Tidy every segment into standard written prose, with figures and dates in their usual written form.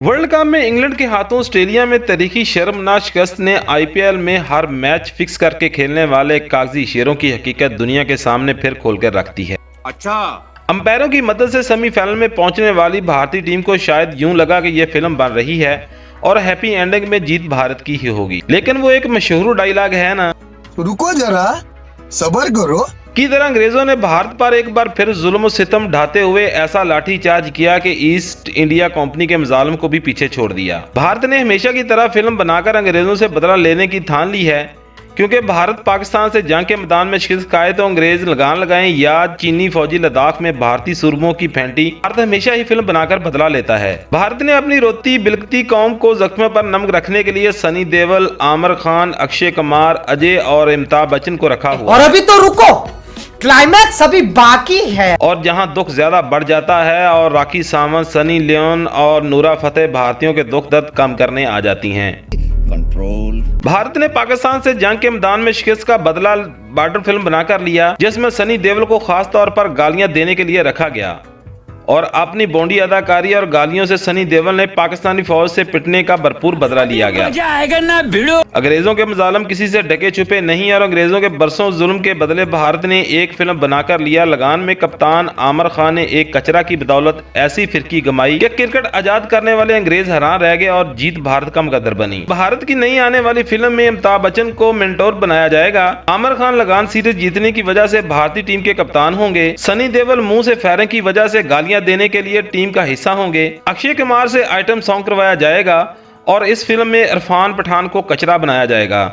World cup में England के हाथों ऑस्ट्रेलिया में तारीखी शर्मनाक शिकस्त ने आईपीएल में हर मैच फिक्स करके खेलने वाले कागजी शेरों की हकीकत दुनिया के सामने फिर खोलकर रखती है। अच्छा, अंपायरों की मदद से सेमीफाइनल में पहुंचने वाली भारतीय टीम को शायद यूं लगा कि यह फिल्म बन रही है और हैप्पी एंडिंग में जीत भारत की ही होगी, लेकिन वो एक मशहूर डायलॉग है ना, रुको जरा सबर करो, की तरह अंग्रेजों ने भारत पर एक बार फिर जुल्म और सितम ढाते हुए ऐसा लाठीचार्ज किया कि ईस्ट इंडिया कंपनी के मजालिम को भी पीछे छोड़ दिया। भारत ने हमेशा की तरह फिल्म बनाकर अंग्रेजों से बदला लेने की ठान ली है, क्योंकि भारत पाकिस्तान से जंग के मैदान में शिकस्त खाए तो अंग्रेज लगान लगाएं या चीनी फौजी लद्दाख में भारतीय सूरमों की फेंटी, भारत हमेशा ही फिल्म बनाकर बदला लेता है। भारत ने अपनी रोती बिलकती कौम को जख्मों पर नमक रखने के लिए सनी देओल, आमिर खान, अक्षय कुमार, अजय और अमिताभ बच्चन को रखा हुआ। और अभी तो रुको, क्लाइमैक्स अभी बाकी है। और जहां दुख ज्यादा बढ़ जाता है और राखी सावंत, सनी लियोन और नूरा फतेह भारतीयों के दुख दर्द कम करने आ जाती हैं। कंट्रोल। भारत ने पाकिस्तान से जंग के मैदान में शिकस्त का बदला बॉर्डर फिल्म बनाकर लिया, जिसमें सनी देओल को खास तौर पर गालियां देने के लिए रखा गया और अपनी बोंडी अदाकारी और गालियों से सनी देओल ने पाकिस्तानी फौज से पिटने का भरपूर बदला लिया गया। मजा आएगा ना भिड़ो। अंग्रेजों के मजालम किसी से ढके छुपे नहीं और अंग्रेजों के बरसों जुल्म के बदले भारत ने एक फिल्म बनाकर लिया। लगान में कप्तान आमिर खान ने एक कचरा की बदौलत ऐसी फिरकी गमाई कि क्रिकेट आजाद करने वाले अंग्रेज हैरान रह गए और जीत भारत का मुकद्दर बनी। भारत की नई आने वाली फिल्म में अमिताभ बच्चन को मेंटोर बनाया जाएगा। आमिर खान लगान सीरीज जीतने की वजह से भारतीय टीम के कप्तान होंगे। सनी देओल मुंह से फायरिंग की वजह से गालियां देने के लिए टीम का हिस्सा होंगे। अक्षय कुमार से आइटम सॉन्ग करवाया जाएगा और इस फिल्म में इरफान पठान को कचरा बनाया जाएगा।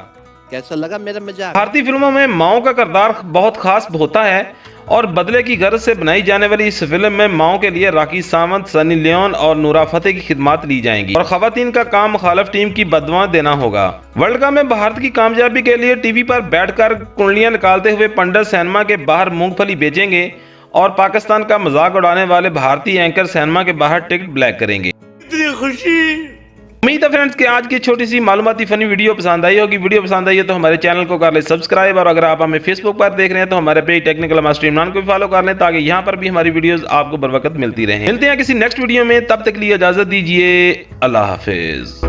कैसा लगा मेरा मजाक? भारतीय फिल्मों में माओ का किरदार बहुत खास होता है और बदले की गर्ज से बनाई जाने वाली इस फिल्म में माओ के लिए राखी सावंत, सनी लियोन और नूरा फतेह की खिदमत ली जाएंगी और खवातीन का काम मुखालिफ टीम की बददुआ देना होगा। वर्ल्ड कप में भारत की कामयाबी के लिए टीवी पर बैठकर कुंडलियां निकालते हुए पंडित सिनेमा के बाहर मूंगफली बेचेंगे और पाकिस्तान का मजाक उड़ाने वाले भारतीय एंकर सिनेमा के बाहर टिकट ब्लैक करेंगे। इतनी खुशी। उम्मीद है फ्रेंड्स कि आज की छोटी सी मालूमाती फनी वीडियो पसंद आई होगी। वीडियो पसंद आई है तो हमारे चैनल को कर ले सब्सक्राइब और अगर आप हमें फेसबुक पर देख रहे हैं तो हमारे पेज टेक्निकल मास्टर इमरान को भी फॉलो कर लें ताकि यहाँ पर भी हमारी वीडियोस आपको बर वक्त मिलती रहे। मिलते हैं किसी नेक्स्ट वीडियो में, तब तक के लिए इजाजत दीजिए। अल्लाह हाफिज।